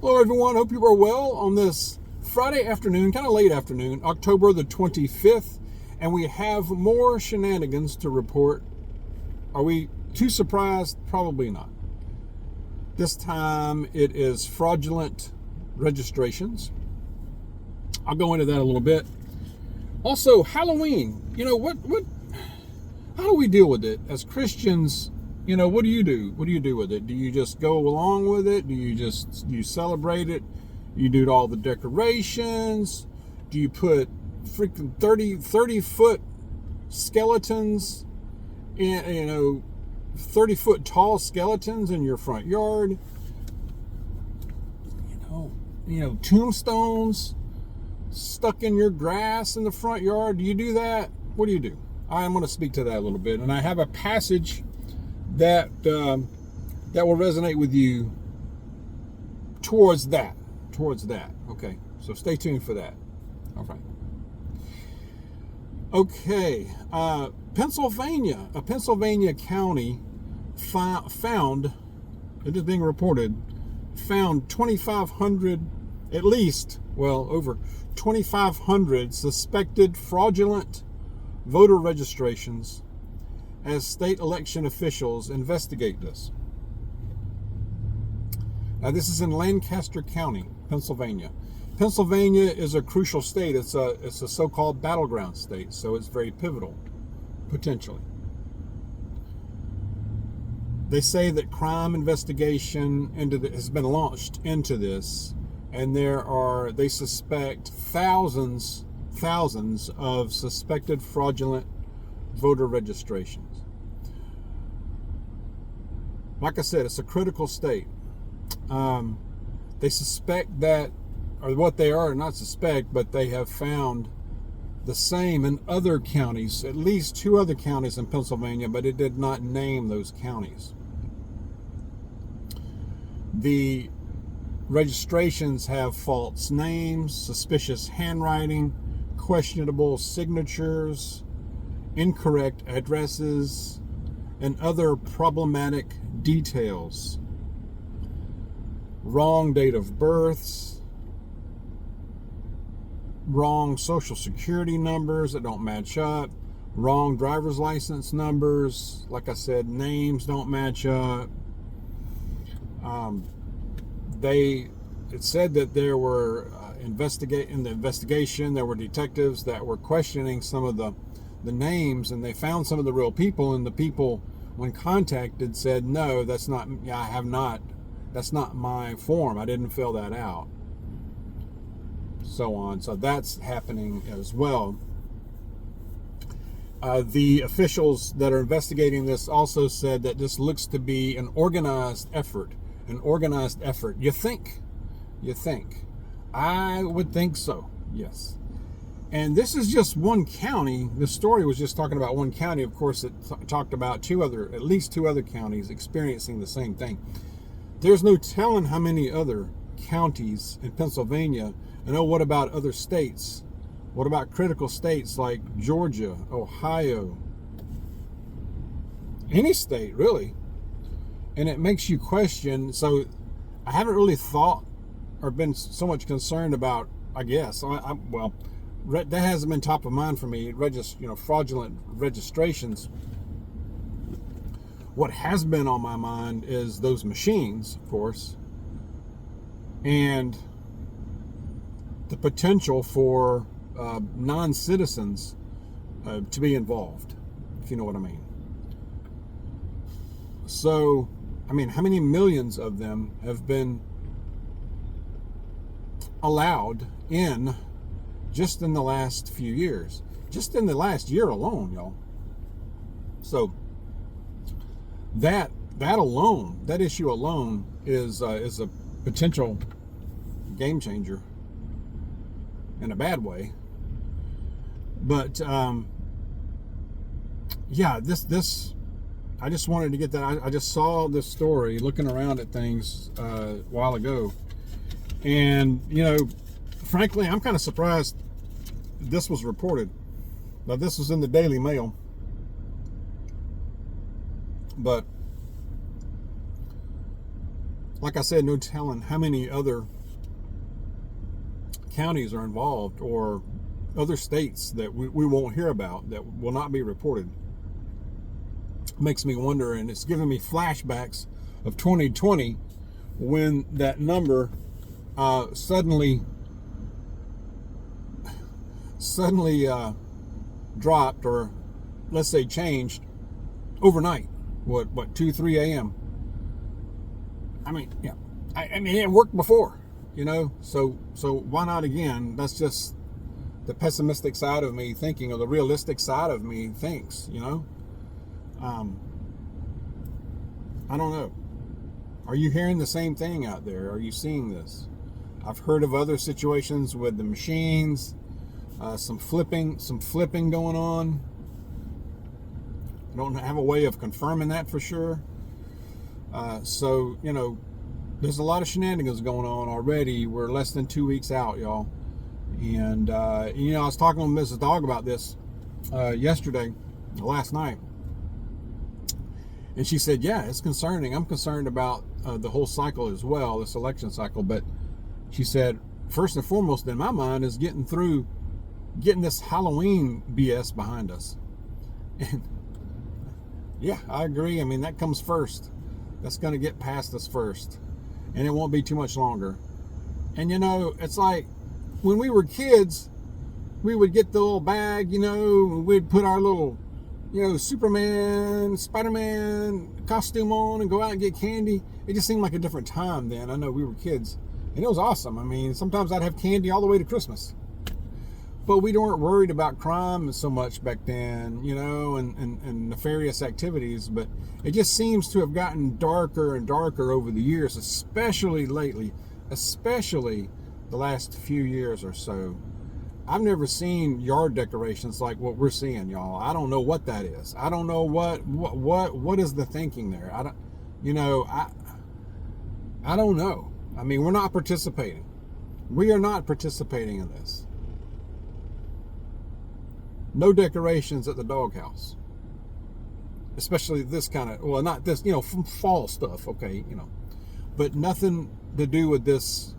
Hello, everyone. Hope you are well on this Friday afternoon, kind of late afternoon, October the 25th, and we have more shenanigans to report. Are we too surprised? Probably not. This time it is fraudulent registrations. I'll go into that a little bit. Also, Halloween. How do we deal with it as Christians? What do you do? What do you do with it? Do you just go along with it? Do you celebrate it? You do all the decorations? Do you put freaking 30 foot skeletons in, 30 foot tall skeletons in your front yard? Tombstones stuck in your grass in the front yard. Do you do that? What do you do? I'm going to speak to that a little bit. And I have a passage that will resonate with you towards that. Okay, so stay tuned for that. All right. Okay, Pennsylvania. A Pennsylvania county found, it is being reported, found 2,500, at least, over 2,500 suspected fraudulent voter registrations as state election officials investigate this. Now, this is in Lancaster County, Pennsylvania. Pennsylvania is a crucial state. It's a so-called battleground state, so it's very pivotal, potentially. They say that crime investigation has been launched into this, and they suspect thousands of suspected fraudulent voter registrations. Like I said, it's a critical state. They suspect that, or what they are, not suspect, but they have found the same in other counties, at least 2 other counties in Pennsylvania, but it did not name those counties. The registrations have false names, suspicious handwriting, questionable signatures, incorrect addresses, and other problematic details. Wrong date of births, wrong social security numbers that don't match up, wrong driver's license numbers, like I said, names don't match up. It said that there were in the investigation, there were detectives that were questioning some of the names, and they found some of the real people, and the people, when contacted, said, no, that's not my form. I didn't fill that out. So on. So that's happening as well. The officials that are investigating this also said that this looks to be an organized effort. You think. I would think so, yes. And this is just one county. The story was just talking about one county. Of course, it talked about at least two other counties experiencing the same thing. There's no telling how many other counties in Pennsylvania. What about other states? What about critical states like Georgia, Ohio? Any state, really. And it makes you question. So I haven't really thought or been so much concerned about, I guess. That hasn't been top of mind for me. Fraudulent registrations. What has been on my mind is those machines, of course, and the potential for non-citizens to be involved, if you know what I mean. So, how many millions of them have been allowed in just in the last few years? Just in the last year alone, y'all. So, that issue alone is a potential game changer in a bad way. But this I just wanted to get that. I just saw this story looking around at things a while ago, and frankly, I'm kind of surprised this was reported. Now, this was in the Daily Mail, but like I said, no telling how many other counties are involved or other states that we won't hear about, that will not be reported. Makes me wonder, and it's giving me flashbacks of 2020 when that number suddenly dropped, or let's say changed overnight. What 2-3 a.m. I mean, yeah, I mean it worked before, so why not again? That's just the pessimistic side of me thinking, or the realistic side of me thinks, I don't know. Are you hearing the same thing out there? Are you seeing this? I've heard of other situations with the machines, some flipping going on. I don't have a way of confirming that for sure. So, there's a lot of shenanigans going on already. We're less than 2 weeks out, y'all. And, I was talking with Mrs. Dog about this last night. And she said, yeah, it's concerning. I'm concerned about the whole cycle as well, this election cycle. But she said, first and foremost in my mind is getting this Halloween BS behind us. And yeah, I agree. I mean, that comes first. That's going to get past us first. And it won't be too much longer. And, it's like when we were kids, we would get the little bag, we'd put our little, Superman, Spider-Man costume on and go out and get candy. It just seemed like a different time then. I know we were kids. And it was awesome. I mean, sometimes I'd have candy all the way to Christmas. But we weren't worried about crime so much back then, and nefarious activities. But it just seems to have gotten darker and darker over the years, especially lately, especially the last few years or so. I've never seen yard decorations like what we're seeing, y'all. I don't know what that is. I don't know what is the thinking there. I don't know. I mean, we're not participating. We are not participating in this. No decorations at the doghouse. Especially this kind of, well, not this, fall stuff, okay, But nothing to do with this,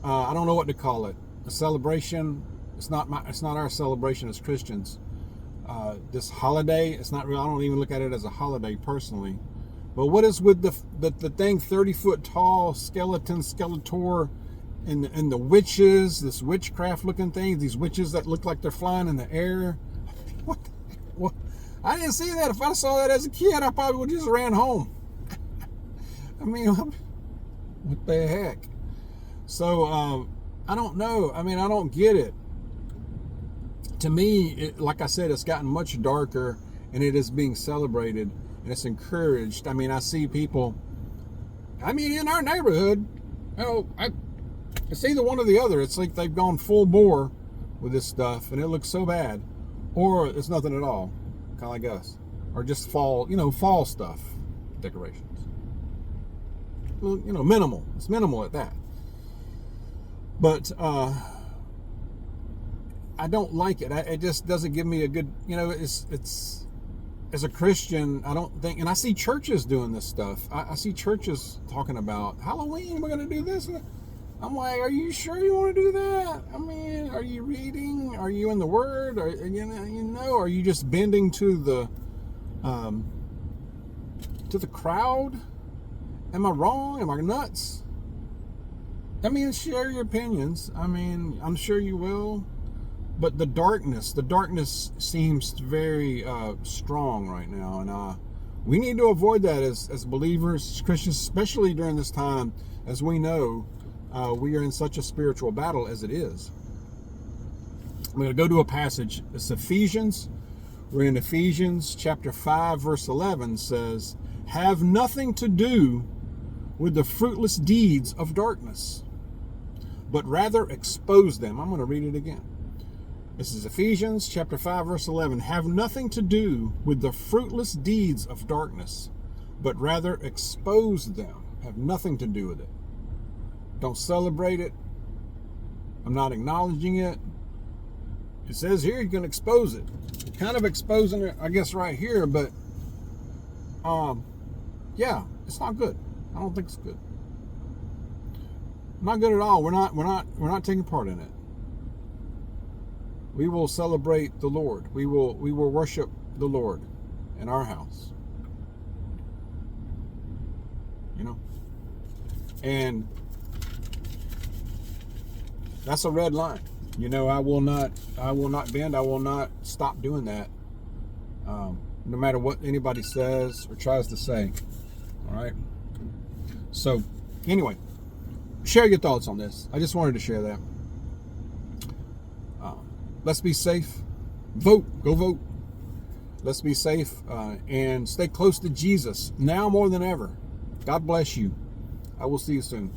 I don't know what to call it. A celebration. It's not our celebration as Christians. This holiday, it's not real. I don't even look at it as a holiday personally. But what is with the thing 30-foot tall, Skeletor, and the witches, this witchcraft looking thing, these witches that look like they're flying in the air? What? I didn't see that. If I saw that as a kid, I probably would have just ran home. I mean, what the heck? So, I don't know. I mean, I don't get it. To me, like I said, it's gotten much darker, and it is being celebrated, and it's encouraged. I mean, I see people, in our neighborhood, it's either one or the other. It's like they've gone full bore with this stuff, and it looks so bad. Or it's nothing at all, kind of like us. Or just fall stuff, decorations. Well, minimal. It's minimal at that. But I don't like it. It just doesn't give me a good, it's as a Christian, I don't think, and I see churches doing this stuff. I see churches talking about Halloween, we're going to do this. I'm like, are you sure you want to do that? I mean, are you reading? Are you in the Word? Are you just bending to the crowd? Am I wrong? Am I nuts? I mean, share your opinions. I mean, I'm sure you will. But the darkness seems very strong right now. And we need to avoid that as believers, as Christians, especially during this time, as we know we are in such a spiritual battle as it is. I'm going to go to a passage. It's Ephesians. We're in Ephesians chapter 5, verse 11 says, have nothing to do with the fruitless deeds of darkness, but rather expose them. I'm going to read it again. This is Ephesians chapter 5, verse 11. Have nothing to do with the fruitless deeds of darkness, but rather expose them. Have nothing to do with it. Don't celebrate it. I'm not acknowledging it. It says here you're going to expose it. You're kind of exposing it, I guess, right here, but yeah, it's not good. I don't think it's good. Not good at all. We're not taking part in it. We will celebrate the Lord. We will worship the Lord in our house. You know? And that's a red line. You know, I will not bend. I will not stop doing that. No matter what anybody says or tries to say. All right. So, anyway, share your thoughts on this. I just wanted to share that. Let's be safe. Vote. Go vote. Let's be safe and stay close to Jesus now more than ever. God bless you. I will see you soon.